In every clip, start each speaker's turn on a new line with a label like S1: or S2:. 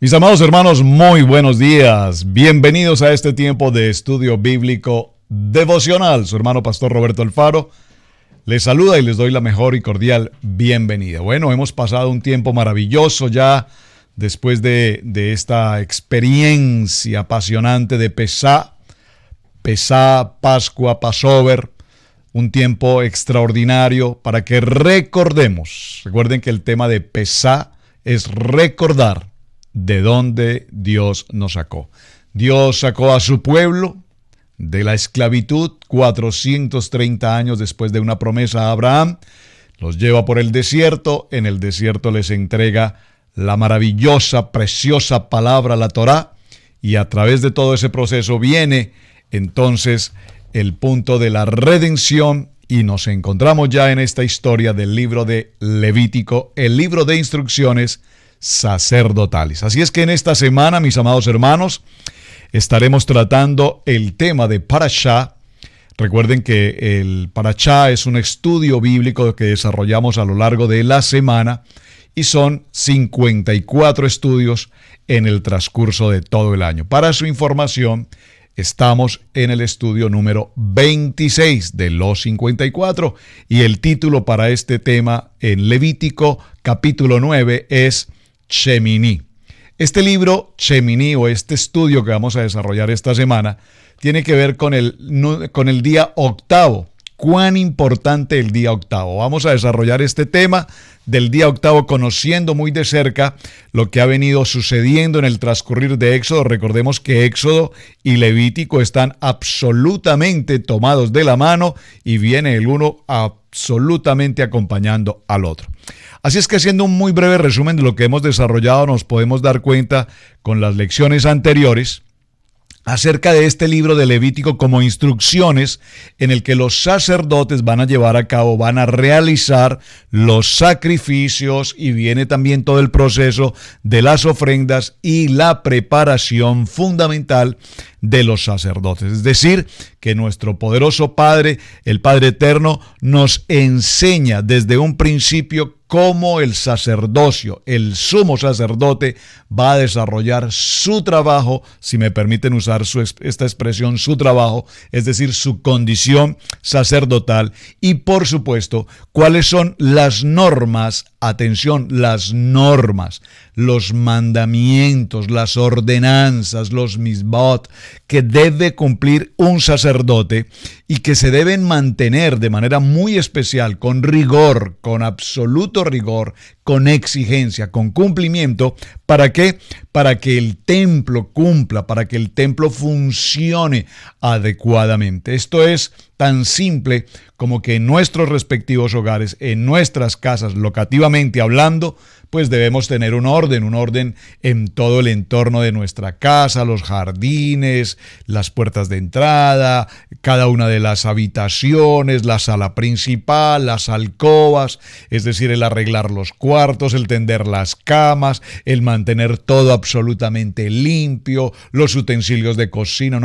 S1: Mis amados hermanos, muy buenos días. Bienvenidos a este tiempo de estudio bíblico devocional. Su hermano pastor Roberto Alfaro les saluda y les doy la mejor y cordial bienvenida. Bueno, hemos pasado un tiempo maravilloso ya después de esta experiencia apasionante de Pesá, Pascua, Passover. Un tiempo extraordinario para que recordemos. Recuerden que el tema de Pesá es recordar de dónde Dios nos sacó. Dios sacó a su pueblo de la esclavitud 430 años después de una promesa a Abraham. Los lleva por el desierto. En el desierto les entrega la maravillosa, preciosa palabra, la Torá. Y a través de todo ese proceso viene entonces el punto de la redención. Y nos encontramos ya en esta historia del libro de Levítico, el libro de instrucciones sacerdotales. Así es que en esta semana, mis amados hermanos, estaremos tratando el tema de Parashá. Recuerden que el Parashá es un estudio bíblico que desarrollamos a lo largo de la semana y son 54 estudios en el transcurso de todo el año. Para su información, estamos en el estudio número 26 de los 54 y el título para este tema en Levítico capítulo 9 es Shemini. Este libro, Shemini, o este estudio que vamos a desarrollar esta semana, tiene que ver con el día octavo. ¿Cuán importante el día octavo? Vamos a desarrollar este tema del día octavo conociendo muy de cerca lo que ha venido sucediendo en el transcurrir de Éxodo. Recordemos que Éxodo y Levítico están absolutamente tomados de la mano y viene el uno absolutamente acompañando al otro. Así es que haciendo un muy breve resumen de lo que hemos desarrollado, nos podemos dar cuenta con las lecciones anteriores acerca de este libro de Levítico como instrucciones en el que los sacerdotes van a llevar a cabo, van a realizar los sacrificios y viene también todo el proceso de las ofrendas y la preparación fundamental de los sacerdotes. Es decir, que nuestro poderoso Padre, el Padre Eterno, nos enseña desde un principio cómo el sacerdocio, el sumo sacerdote, va a desarrollar su trabajo, si me permiten usar esta expresión, su trabajo, es decir, su condición sacerdotal, y por supuesto, cuáles son las normas, atención, las normas, los mandamientos, las ordenanzas, los misbot, que debe cumplir un sacerdote y que se deben mantener de manera muy especial, con rigor, con absoluto rigor, con exigencia, con cumplimiento. ¿Para qué? Para que el templo cumpla, para que el templo funcione adecuadamente. Esto es tan simple como que en nuestros respectivos hogares, en nuestras casas, locativamente hablando, pues debemos tener un orden en todo el entorno de nuestra casa, los jardines, las puertas de entrada, cada una de las habitaciones, la sala principal, las alcobas, es decir, el arreglar los cuartos, el tender las camas, el mantener todo absolutamente limpio, los utensilios de cocina,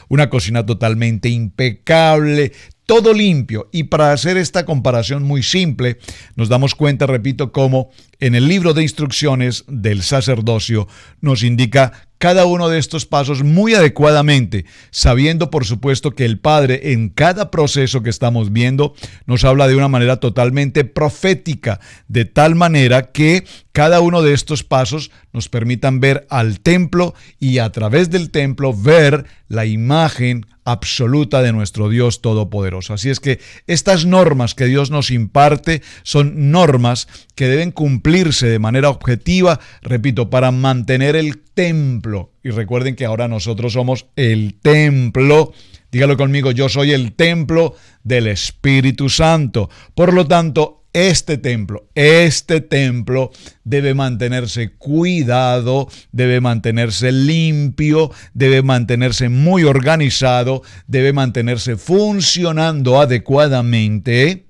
S1: una cocina totalmente impecable, todo limpio. Y para hacer esta comparación muy simple, nos damos cuenta, repito, cómo en el libro de instrucciones del sacerdocio nos indica cada uno de estos pasos muy adecuadamente, sabiendo por supuesto que el Padre en cada proceso que estamos viendo nos habla de una manera totalmente profética, de tal manera que cada uno de estos pasos nos permitan ver al templo y a través del templo ver la imagen absoluta de nuestro Dios Todopoderoso. Así es que estas normas que Dios nos imparte son normas que deben cumplirse de manera objetiva, repito, para mantener el templo. Y recuerden que ahora nosotros somos el templo. Dígalo conmigo, yo soy el templo del Espíritu Santo. Por lo tanto, este templo debe mantenerse cuidado, debe mantenerse limpio, debe mantenerse muy organizado, debe mantenerse funcionando adecuadamente,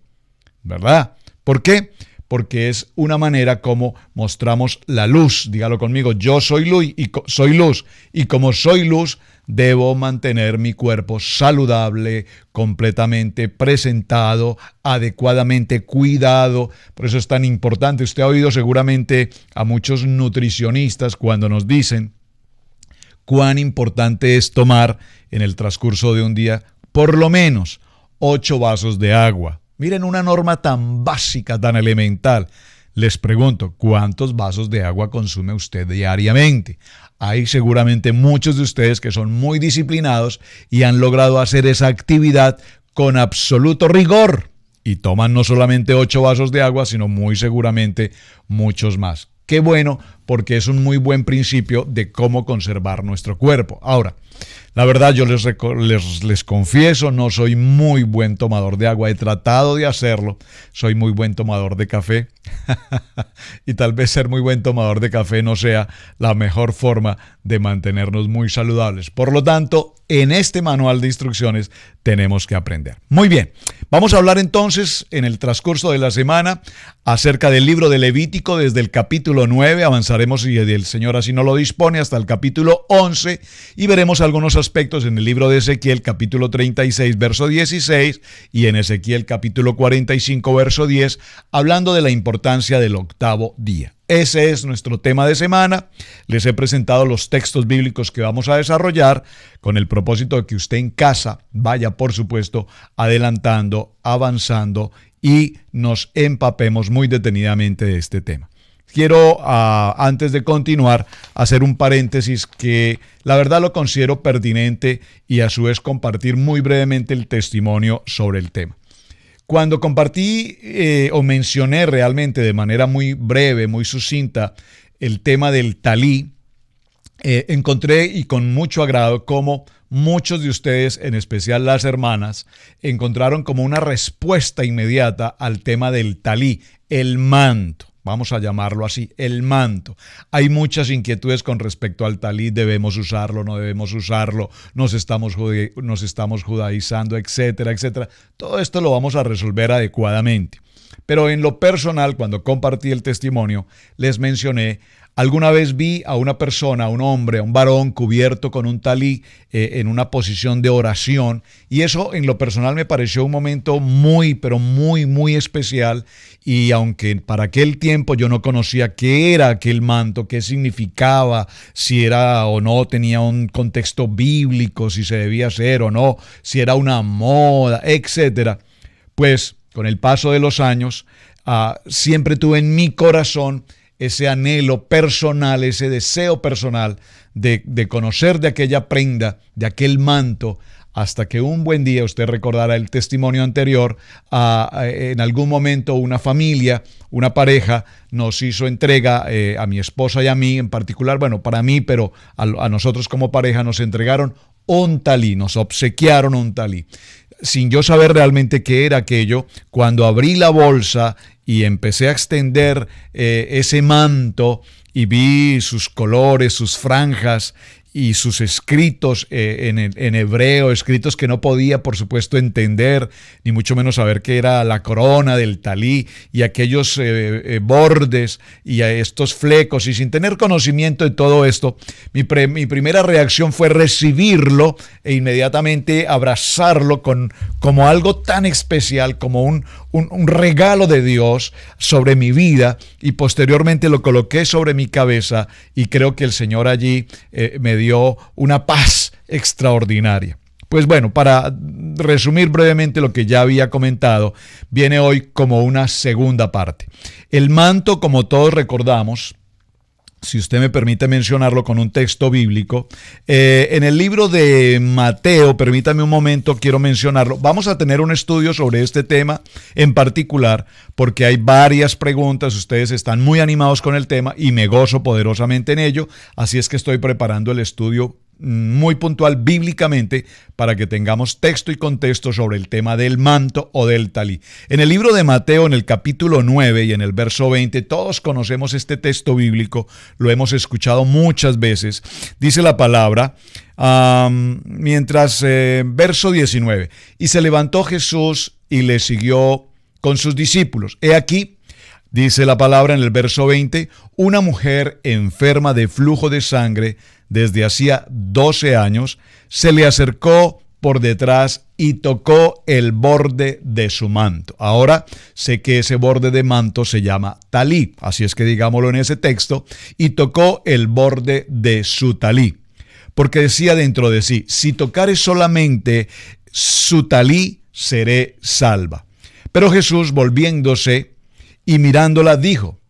S1: ¿verdad? ¿Por qué? porque es una manera como mostramos la luz. Dígalo conmigo, yo soy luz y como soy luz, debo mantener mi cuerpo saludable, completamente presentado, adecuadamente cuidado. Por eso es tan importante. Usted ha oído seguramente a muchos nutricionistas cuando nos dicen cuán importante es tomar en el transcurso de un día por lo menos 8 vasos de agua. Miren, una norma tan básica, tan elemental. Les pregunto, ¿cuántos vasos de agua consume usted diariamente? Hay seguramente muchos de ustedes que son muy disciplinados y han logrado hacer esa actividad con absoluto rigor. Y toman no solamente 8 vasos de agua, sino muy seguramente muchos más. Qué bueno, porque es un muy buen principio de cómo conservar nuestro cuerpo. Ahora, la verdad, yo les confieso, no soy muy buen tomador de agua. He tratado de hacerlo. Soy muy buen tomador de café. Y tal vez ser muy buen tomador de café no sea la mejor forma de mantenernos muy saludables. Por lo tanto, en este manual de instrucciones tenemos que aprender. Muy bien, vamos a hablar entonces en el transcurso de la semana acerca del libro de Levítico desde el capítulo 9. Avanzaremos, si el Señor así no lo dispone, hasta el capítulo 11 y veremos algunos aspectos en el libro de Ezequiel, capítulo 36, verso 16 y en Ezequiel, capítulo 45, verso 10, hablando de la importancia del octavo día. Ese es nuestro tema de semana. Les he presentado los textos bíblicos que vamos a desarrollar con el propósito de que usted en casa vaya, por supuesto, adelantando, avanzando y nos empapemos muy detenidamente de este tema. Quiero, antes de continuar, hacer un paréntesis que la verdad lo considero pertinente y a su vez compartir muy brevemente el testimonio sobre el tema. Cuando compartí o mencioné realmente de manera muy breve, muy sucinta, el tema del talí, encontré y con mucho agrado cómo muchos de ustedes, en especial las hermanas, encontraron como una respuesta inmediata al tema del talí, el manto. Vamos a llamarlo así, el manto. Hay muchas inquietudes con respecto al talí, debemos usarlo, no debemos usarlo, nos estamos judaizando, etcétera, etcétera. Todo esto lo vamos a resolver adecuadamente. Pero en lo personal, cuando compartí el testimonio, les mencioné, alguna vez vi a una persona, a un hombre, a un varón cubierto con un talí en una posición de oración, y eso en lo personal me pareció un momento muy, pero muy, muy especial. Y aunque para aquel tiempo yo no conocía qué era aquel manto, qué significaba, si era o no, tenía un contexto bíblico, si se debía hacer o no, si era una moda, etcétera, pues con el paso de los años siempre tuve en mi corazón ese anhelo personal, ese deseo personal de conocer de aquella prenda, de aquel manto, hasta que un buen día, usted recordará el testimonio anterior, en algún momento una familia, una pareja nos hizo entrega, a mi esposa y a mí en particular, bueno, para mí, pero a nosotros como pareja nos entregaron un talí, nos obsequiaron un talí. Sin yo saber realmente qué era aquello, cuando abrí la bolsa y empecé a extender ese manto y vi sus colores, sus franjas y sus escritos en hebreo, escritos que no podía, por supuesto, entender, ni mucho menos saber qué era la corona del talí y aquellos bordes y estos flecos, y sin tener conocimiento de todo esto, mi primera reacción fue recibirlo e inmediatamente abrazarlo como algo tan especial, como un regalo de Dios sobre mi vida, y posteriormente lo coloqué sobre mi cabeza y creo que el Señor allí me dio una paz extraordinaria. Pues bueno, para resumir brevemente lo que ya había comentado, viene hoy como una segunda parte. El manto, como todos recordamos, si usted me permite mencionarlo con un texto bíblico, en el libro de Mateo, permítame un momento, quiero mencionarlo. Vamos a tener un estudio sobre este tema en particular, porque hay varias preguntas, ustedes están muy animados con el tema y me gozo poderosamente en ello, así es que estoy preparando el estudio muy puntual bíblicamente para que tengamos texto y contexto sobre el tema del manto o del talí. En el libro de Mateo, en el capítulo 9 y en el verso 20, todos conocemos este texto bíblico, lo hemos escuchado muchas veces. Dice la palabra, verso 19, y se levantó Jesús y le siguió con sus discípulos. He aquí, Dice la palabra en el verso 20, una mujer enferma de flujo de sangre desde hacía 12 años se le acercó por detrás y tocó el borde de su manto. Ahora sé que ese borde de manto se llama talí, así es que digámoslo en ese texto, y tocó el borde de su talí, porque decía dentro de sí, si tocare solamente su talí, seré salva. Pero Jesús, volviéndose y mirándola, dijo,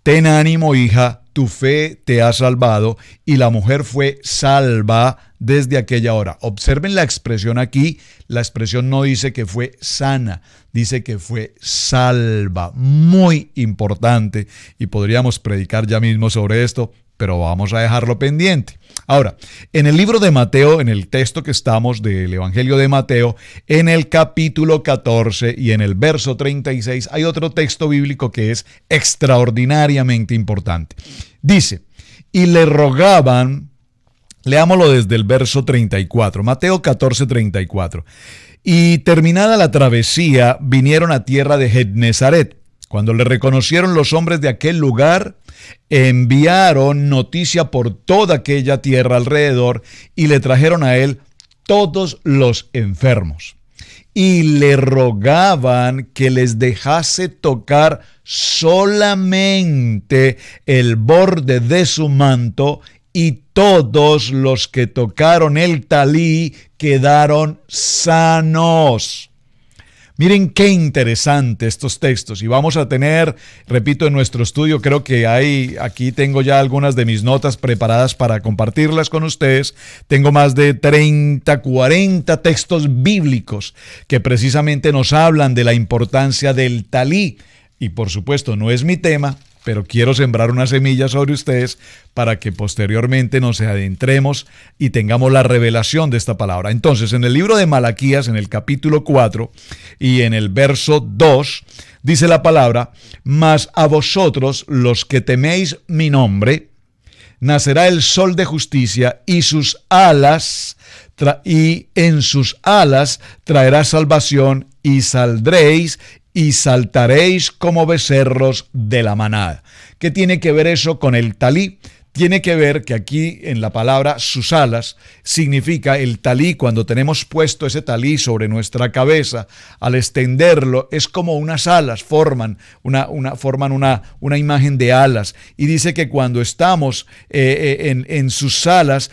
S1: ten ánimo, hija, tu fe te ha salvado, y la mujer fue salva desde aquella hora. Observen la expresión aquí, la expresión no dice que fue sana, dice que fue salva, muy importante, y podríamos predicar ya mismo sobre esto, pero vamos a dejarlo pendiente. Ahora, en el libro de Mateo, en el texto que estamos del Evangelio de Mateo, en el capítulo 14 y en el verso 36, hay otro texto bíblico que es extraordinariamente importante. Dice, y le rogaban, leámoslo desde el verso 34, Mateo 14, 34. Y terminada la travesía, vinieron a tierra de Gennesaret. Cuando le reconocieron los hombres de aquel lugar, enviaron noticia por toda aquella tierra alrededor y le trajeron a él todos los enfermos. Y le rogaban que les dejase tocar solamente el borde de su manto, y todos los que tocaron el talí quedaron sanos. Miren qué interesante estos textos, y vamos a tener, repito, en nuestro estudio, creo que aquí tengo ya algunas de mis notas preparadas para compartirlas con ustedes. Tengo más de 30, 40 textos bíblicos que precisamente nos hablan de la importancia del talí, y por supuesto no es mi tema, pero quiero sembrar una semilla sobre ustedes para que posteriormente nos adentremos y tengamos la revelación de esta palabra. Entonces, en el libro de Malaquías, en el capítulo 4 y en el verso 2, dice la palabra, mas a vosotros los que teméis mi nombre, nacerá el sol de justicia y en sus alas traerá salvación, y saldréis y saltaréis como becerros de la manada. ¿Qué tiene que ver eso con el talí? Tiene que ver que aquí en la palabra sus alas significa el talí. Cuando tenemos puesto ese talí sobre nuestra cabeza, al extenderlo es como unas alas, forman una imagen de alas. Y dice que cuando estamos en sus alas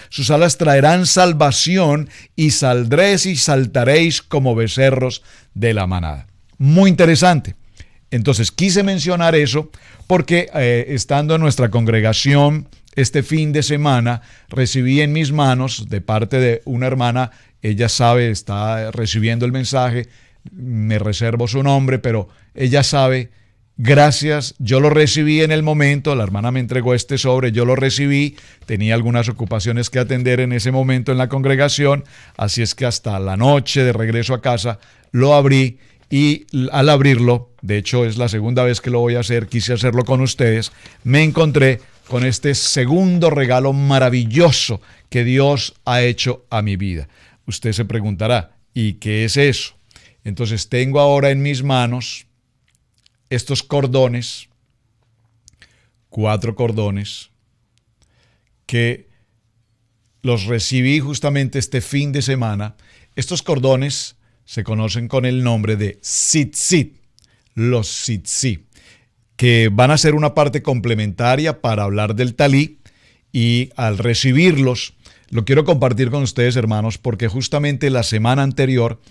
S1: traerán salvación, y saldréis y saltaréis como becerros de la manada. Muy interesante. Entonces quise mencionar eso porque estando en nuestra congregación este fin de semana, recibí en mis manos de parte de una hermana, ella sabe, está recibiendo el mensaje, me reservo su nombre, pero ella sabe, gracias, yo lo recibí en el momento, la hermana me entregó este sobre, yo lo recibí, tenía algunas ocupaciones que atender en ese momento en la congregación, así es que hasta la noche de regreso a casa lo abrí. Y al abrirlo, de hecho es la segunda vez que lo voy a hacer, quise hacerlo con ustedes, me encontré con este segundo regalo maravilloso que Dios ha hecho a mi vida. Usted se preguntará, ¿y qué es eso? Entonces tengo ahora en mis manos estos cordones, 4 cordones, que los recibí justamente este fin de semana. Estos cordones se conocen con el nombre de tzitzit, los tzitzit, que van a ser una parte complementaria para hablar del talí, y al recibirlos, lo quiero compartir con ustedes, hermanos, porque justamente la semana anterior,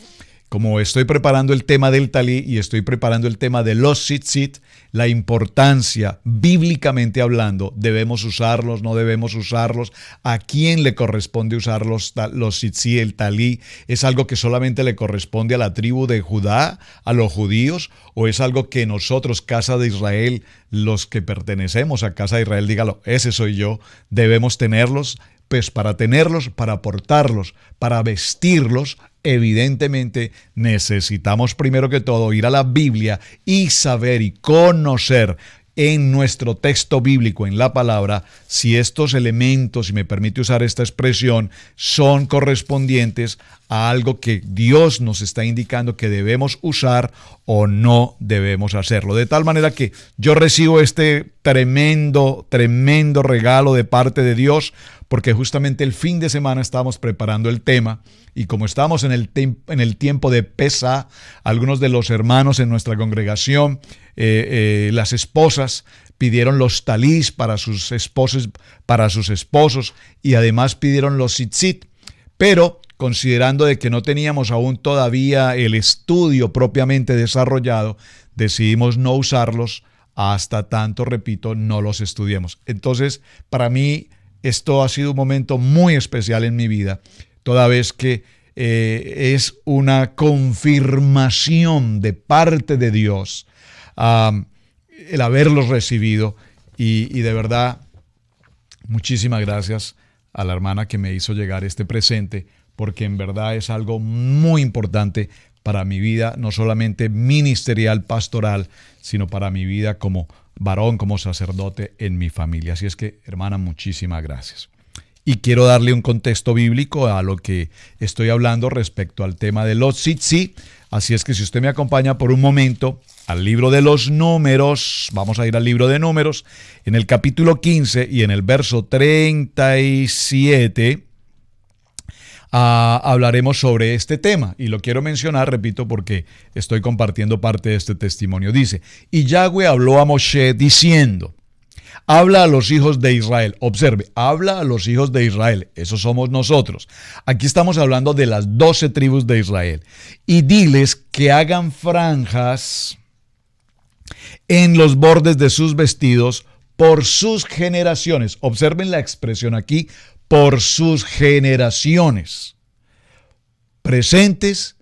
S1: como estoy preparando el tema del talí y estoy preparando el tema de los tzitzit, la importancia, bíblicamente hablando, debemos usarlos, no debemos usarlos, a quién le corresponde usar los tzitzit, el talí, ¿es algo que solamente le corresponde a la tribu de Judá, a los judíos, o es algo que nosotros, casa de Israel, los que pertenecemos a casa de Israel, dígalo, ese soy yo, debemos tenerlos? Pues para tenerlos, para portarlos, para vestirlos, evidentemente necesitamos primero que todo ir a la Biblia y saber y conocer en nuestro texto bíblico, en la palabra, si estos elementos, si me permite usar esta expresión, son correspondientes a algo que Dios nos está indicando que debemos usar o no debemos hacerlo. De tal manera que yo recibo este tremendo regalo de parte de Dios, porque justamente el fin de semana estábamos preparando el tema, y como estamos en el tiempo de Pesá, algunos de los hermanos en nuestra congregación, las esposas pidieron los talís para sus esposos, y además pidieron los tzitzit, pero considerando de que no teníamos aún todavía el estudio propiamente desarrollado, decidimos no usarlos hasta tanto, repito, no los estudiemos. Entonces, para mí, esto ha sido un momento muy especial en mi vida, toda vez que es una confirmación de parte de Dios el haberlos recibido, y de verdad, muchísimas gracias a la hermana que me hizo llegar este presente, porque en verdad es algo muy importante para mi vida, no solamente ministerial, pastoral, sino para mi vida como varón, como sacerdote en mi familia. Así es que, hermana, muchísimas gracias. Y quiero darle un contexto bíblico a lo que estoy hablando respecto al tema de los tzitzit. Así es que si usted me acompaña por un momento al libro de los Números, vamos a ir al libro de Números, en el capítulo 15 y en el verso 37, hablaremos sobre este tema. Y lo quiero mencionar, repito, porque estoy compartiendo parte de este testimonio. Dice: y Yahweh habló a Moshe diciendo, habla a los hijos de Israel. Observe, habla a los hijos de Israel. Esos somos nosotros. Aquí estamos hablando de las 12 tribus de Israel. Y diles que hagan franjas en los bordes de sus vestidos por sus generaciones. Observen la expresión aquí, por sus generaciones, presentes,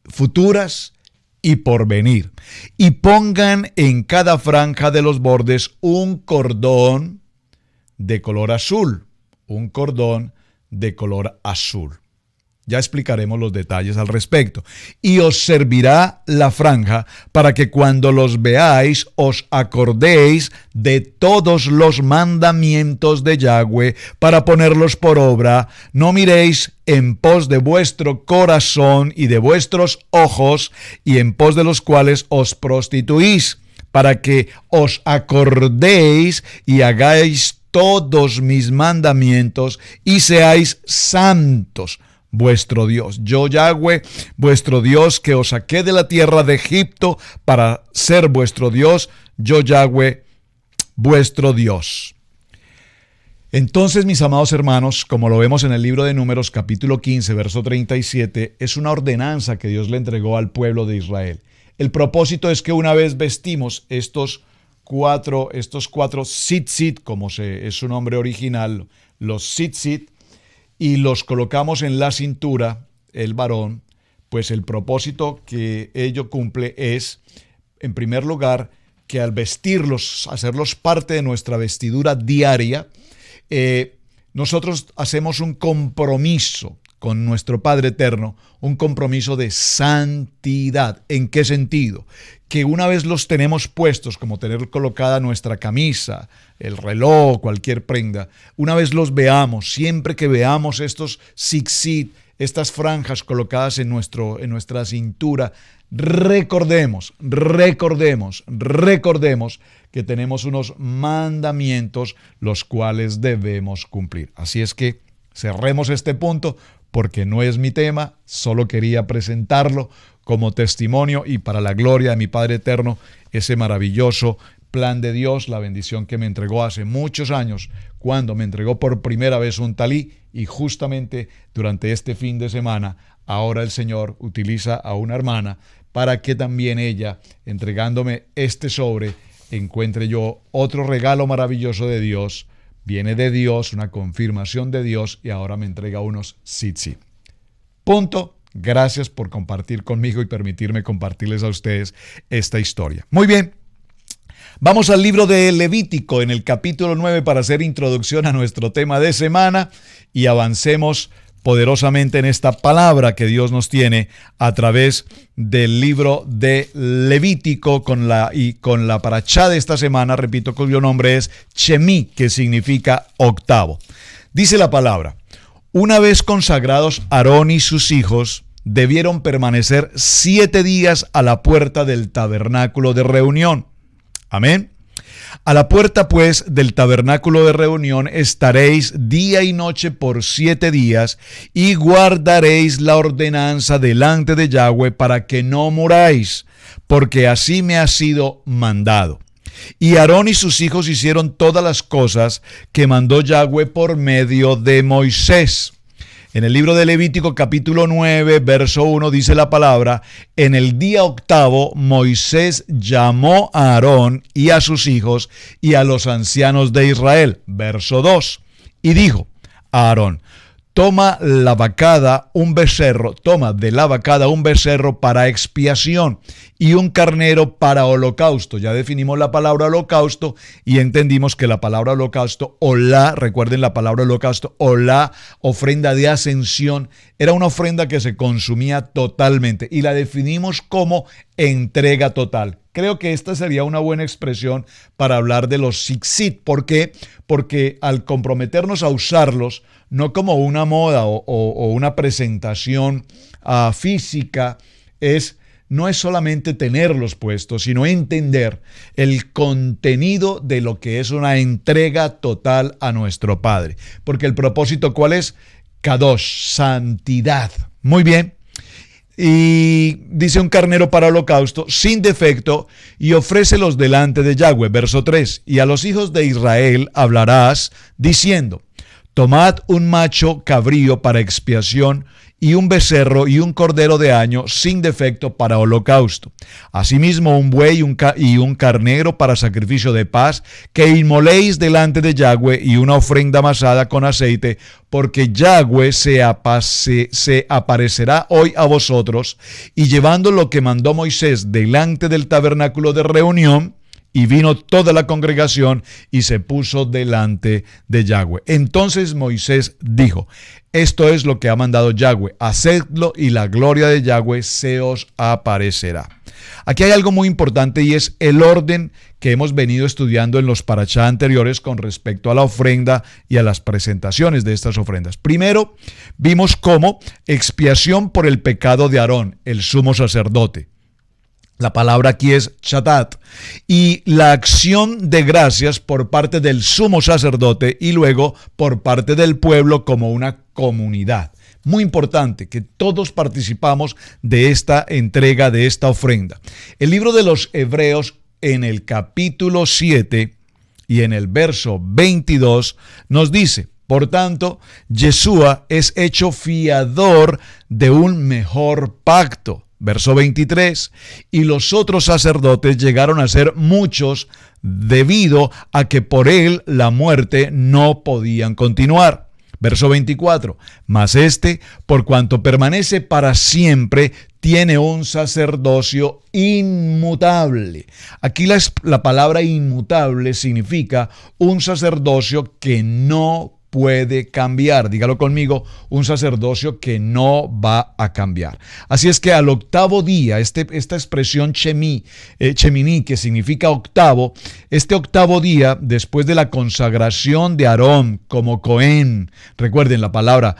S1: futuras y por venir. Y pongan en cada franja de los bordes un cordón de color azul. Un cordón de color azul. Ya explicaremos los detalles al respecto. Y os servirá la franja para que cuando los veáis os acordéis de todos los mandamientos de Yahweh para ponerlos por obra. No miréis en pos de vuestro corazón y de vuestros ojos, y en pos de los cuales os prostituís, para que os acordéis y hagáis todos mis mandamientos y seáis santos, vuestro Dios. Yo, Yahweh, vuestro Dios, que os saqué de la tierra de Egipto para ser vuestro Dios. Yo, Yahweh, vuestro Dios. Entonces, mis amados hermanos, como lo vemos en el libro de Números, capítulo 15, verso 37, es una ordenanza que Dios le entregó al pueblo de Israel. El propósito es que una vez vestimos estos cuatro tzitzit, como es su nombre original, los tzitzit, y los colocamos en la cintura, el varón, pues el propósito que ello cumple es, en primer lugar, que al vestirlos, hacerlos parte de nuestra vestidura diaria, nosotros hacemos un compromiso con nuestro Padre Eterno, un compromiso de santidad. ¿En qué sentido? Que una vez los tenemos puestos, como tener colocada nuestra camisa, el reloj, cualquier prenda, una vez los veamos, siempre que veamos estos tzitzit, estas franjas colocadas en nuestra cintura, recordemos que tenemos unos mandamientos los cuales debemos cumplir. Así es que cerremos este punto, porque no es mi tema, solo quería presentarlo como testimonio y para la gloria de mi Padre Eterno, ese maravilloso plan de Dios, la bendición que me entregó hace muchos años, cuando me entregó por primera vez un talí, y justamente durante este fin de semana, ahora el Señor utiliza a una hermana para que también ella, entregándome este sobre, encuentre yo otro regalo maravilloso de Dios. Viene de Dios, una confirmación de Dios, y ahora me entrega unos tzitzit. Punto. Gracias por compartir conmigo y permitirme compartirles a ustedes esta historia. Muy bien. Vamos al libro de Levítico en el capítulo 9 para hacer introducción a nuestro tema de semana y avancemos poderosamente en esta palabra que Dios nos tiene a través del libro de Levítico con la parachá de esta semana, repito, cuyo nombre es Shemí, que significa octavo. Dice la palabra: una vez consagrados Aarón y sus hijos, debieron permanecer 7 días a la puerta del tabernáculo de reunión. Amén. A la puerta, pues, del tabernáculo de reunión estaréis día y noche por 7 días, y guardaréis la ordenanza delante de Yahweh para que no muráis, porque así me ha sido mandado. Y Aarón y sus hijos hicieron todas las cosas que mandó Yahweh por medio de Moisés. En el libro de Levítico capítulo 9, verso 1 dice la palabra: en el día octavo Moisés llamó a Aarón y a sus hijos y a los ancianos de Israel. Verso 2, y dijo a Aarón: toma de la vacada un becerro para expiación y un carnero para holocausto. Ya definimos la palabra holocausto y entendimos que la palabra holocausto, recuerden la palabra holocausto, o la ofrenda de ascensión, era una ofrenda que se consumía totalmente y la definimos como entrega total. Creo que esta sería una buena expresión para hablar de los tzitzit. ¿Por qué? Porque al comprometernos a usarlos, no como una moda o una presentación física, no es solamente tenerlos puestos, sino entender el contenido de lo que es una entrega total a nuestro Padre. Porque el propósito, ¿cuál es? Kadosh, santidad. Muy bien. Y dice: un carnero para holocausto sin defecto, y ofrécelos delante de Yahweh. Verso 3. Y a los hijos de Israel hablarás diciendo: tomad un macho cabrío para expiación, y un becerro y un cordero de año sin defecto para holocausto. Asimismo un buey y un carnero para sacrificio de paz, que inmoléis delante de Yahweh, y una ofrenda amasada con aceite, porque Yahweh se aparecerá hoy a vosotros. Y llevando lo que mandó Moisés delante del tabernáculo de reunión, y vino toda la congregación y se puso delante de Yahweh. Entonces Moisés dijo: esto es lo que ha mandado Yahweh, hacedlo y la gloria de Yahweh se os aparecerá. Aquí hay algo muy importante, y es el orden que hemos venido estudiando en los parashá anteriores con respecto a la ofrenda y a las presentaciones de estas ofrendas. Primero, vimos cómo expiación por el pecado de Aarón, el sumo sacerdote. La palabra aquí es chatat, y la acción de gracias por parte del sumo sacerdote y luego por parte del pueblo como una comunidad. Muy importante que todos participamos de esta entrega, de esta ofrenda. El libro de los Hebreos, en el capítulo 7 y en el verso 22, nos dice: por tanto, Yeshua es hecho fiador de un mejor pacto. Verso 23, y los otros sacerdotes llegaron a ser muchos debido a que por él la muerte no podían continuar. Verso 24, mas por cuanto permanece para siempre, tiene un sacerdocio inmutable. Aquí la palabra inmutable significa un sacerdocio que no puede cambiar. Dígalo conmigo: un sacerdocio que no va a cambiar. Así es que al octavo día, esta expresión Shemini, que significa octavo, este octavo día, después de la consagración de Aarón como Cohen, recuerden la palabra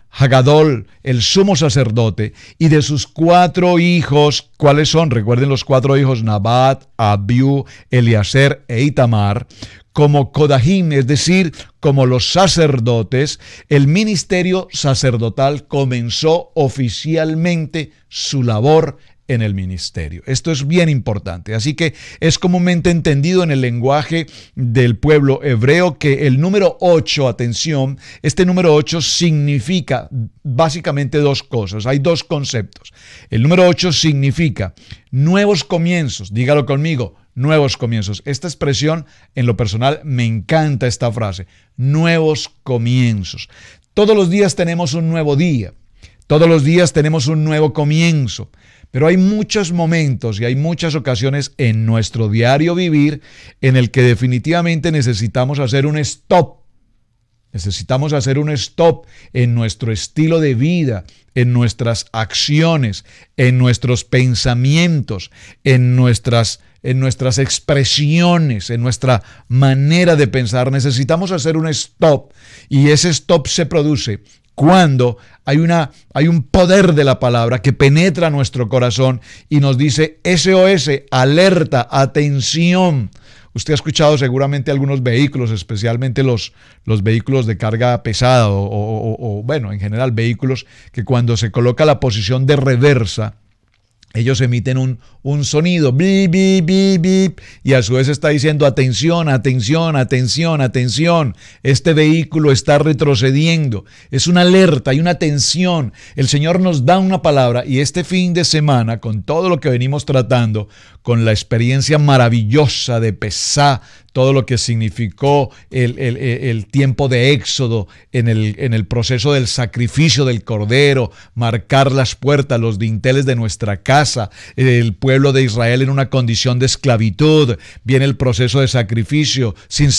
S1: Hagadol, el sumo sacerdote, y de sus 4 hijos, ¿cuáles son? Recuerden los 4 hijos: Nabat, Abiú, Eliezer e Itamar. Como Kodahim, es decir, como los sacerdotes, el ministerio sacerdotal comenzó oficialmente su labor en el ministerio. Esto es bien importante. Así que es comúnmente entendido en el lenguaje del pueblo hebreo que el número 8, atención, este número 8 significa básicamente 2 cosas. Hay 2 conceptos. El número 8 significa nuevos comienzos. Dígalo conmigo: nuevos comienzos. Esta expresión, en lo personal, me encanta esta frase. Nuevos comienzos. Todos los días tenemos un nuevo día. Todos los días tenemos un nuevo comienzo. Pero hay muchos momentos y hay muchas ocasiones en nuestro diario vivir en el que definitivamente necesitamos hacer un stop. Necesitamos hacer un stop en nuestro estilo de vida, en nuestras acciones, en nuestros pensamientos, en nuestras expresiones, en nuestra manera de pensar. Necesitamos hacer un stop, y ese stop se produce cuando hay un poder de la palabra que penetra nuestro corazón y nos dice: SOS, alerta, atención. Usted ha escuchado seguramente algunos vehículos, especialmente los vehículos de carga pesada o bueno, en general vehículos que cuando se coloca la posición de reversa, ellos emiten un sonido, bip, bip, bip, bip, y a su vez está diciendo: atención, atención, atención, atención, este vehículo está retrocediendo. Es una alerta y una atención. El Señor nos da una palabra, y este fin de semana, con todo lo que venimos tratando, con la experiencia maravillosa de Pesá, todo lo que significó el tiempo de Éxodo en el proceso del sacrificio del Cordero, marcar las puertas, los dinteles de nuestra casa, el pueblo de Israel en una condición de esclavitud. Viene el proceso de sacrificio, sin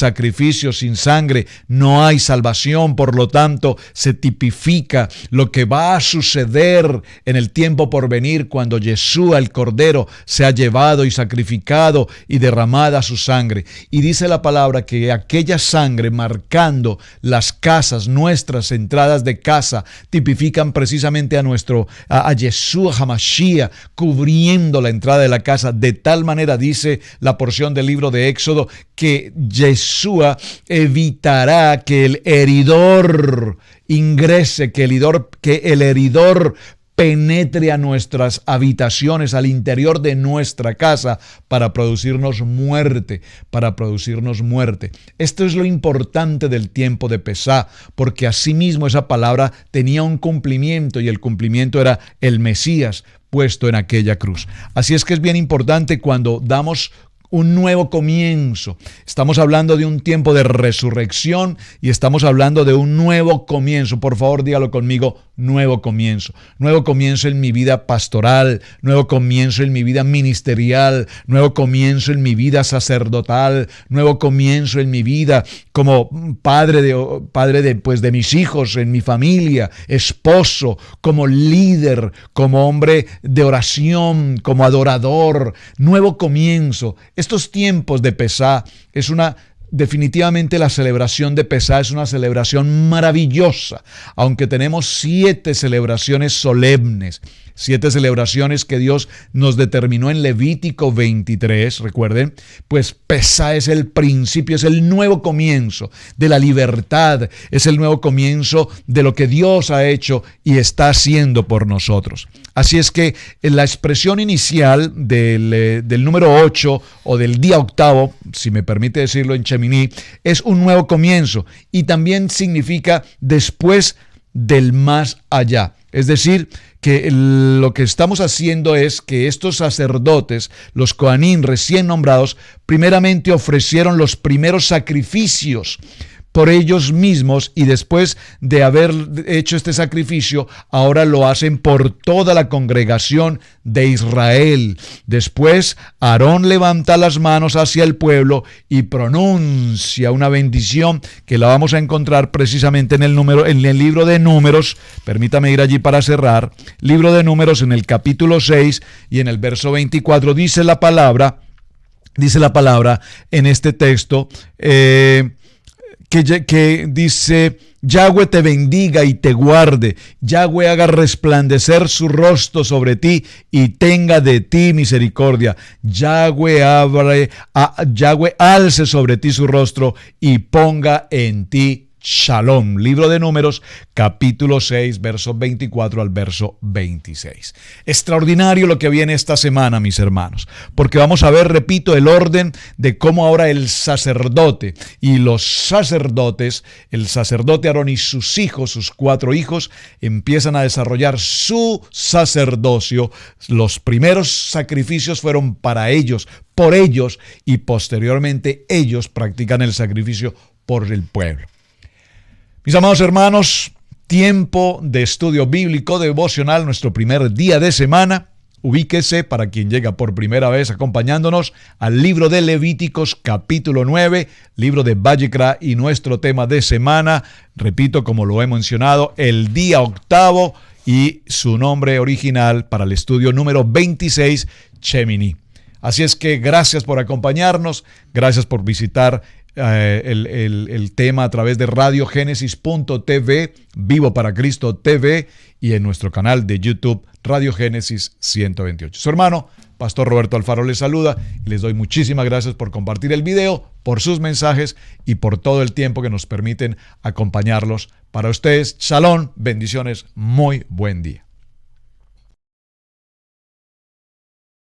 S1: sangre, no hay salvación. Por lo tanto, se tipifica lo que va a suceder en el tiempo por venir cuando Yeshua, el Cordero, sea llevado y sacrificado y derramada su sangre. Y dice la palabra que aquella sangre marcando las casas, nuestras entradas de casa, tipifican precisamente a Yeshua HaMashiach, cubriendo la entrada de la casa. De tal manera, dice la porción del libro de Éxodo, que Yeshua evitará que el heridor ingrese, que el heridor penetre a nuestras habitaciones, al interior de nuestra casa, para producirnos muerte, Esto es lo importante del tiempo de Pesá, porque asimismo esa palabra tenía un cumplimiento, y el cumplimiento era el Mesías puesto en aquella cruz. Así es que es bien importante cuando damos un nuevo comienzo. Estamos hablando de un tiempo de resurrección y estamos hablando de un nuevo comienzo. Por favor, dígalo conmigo: nuevo comienzo. Nuevo comienzo en mi vida pastoral, nuevo comienzo en mi vida ministerial, nuevo comienzo en mi vida sacerdotal, nuevo comienzo en mi vida como padre de mis hijos, en mi familia, esposo, como líder, como hombre de oración, como adorador. Nuevo comienzo. Estos tiempos de Pesá definitivamente la celebración de Pesá es una celebración maravillosa, aunque tenemos 7 celebraciones solemnes, 7 celebraciones que Dios nos determinó en Levítico 23, recuerden, pues Pesá es el principio, es el nuevo comienzo de la libertad, es el nuevo comienzo de lo que Dios ha hecho y está haciendo por nosotros. Así es que la expresión inicial del número 8 o del día octavo, si me permite decirlo en Cheminí, es un nuevo comienzo, y también significa después del más allá. Es decir, que lo que estamos haciendo es que estos sacerdotes, los Cohanim recién nombrados, primeramente ofrecieron los primeros sacrificios por ellos mismos, y después de haber hecho este sacrificio, ahora lo hacen por toda la congregación de Israel. Después, Aarón levanta las manos hacia el pueblo y pronuncia una bendición que la vamos a encontrar precisamente en el libro de Números. Permítame ir allí para cerrar. Libro de Números, en el capítulo 6 y en el verso 24, dice la palabra en este texto, que dice: Yahweh te bendiga y te guarde, Yahweh haga resplandecer su rostro sobre ti y tenga de ti misericordia, Yahweh alce sobre ti su rostro y ponga en ti Shalom. Libro de Números, capítulo 6, versos 24 al verso 26. Extraordinario lo que viene esta semana, mis hermanos, porque vamos a ver, repito, el orden de cómo ahora el sacerdote y los sacerdotes, el sacerdote Aarón y sus hijos, sus 4 hijos, empiezan a desarrollar su sacerdocio. Los primeros sacrificios fueron para ellos, por ellos, y posteriormente ellos practican el sacrificio por el pueblo. Mis amados hermanos, tiempo de estudio bíblico devocional, nuestro primer día de semana. Ubíquese, para quien llega por primera vez acompañándonos, al libro de Levíticos capítulo 9, libro de Vallecra, y nuestro tema de semana, repito, como lo he mencionado, el día octavo y su nombre original para el estudio número 26, Shemini. Así es que gracias por acompañarnos, gracias por visitar el tema a través de radiogénesis.tv, Vivo para Cristo TV, y en nuestro canal de YouTube Radio Génesis 128. Su hermano, Pastor Roberto Alfaro, les saluda y les doy muchísimas gracias por compartir el video, por sus mensajes y por todo el tiempo que nos permiten acompañarlos. Para ustedes, shalom, bendiciones, muy buen día.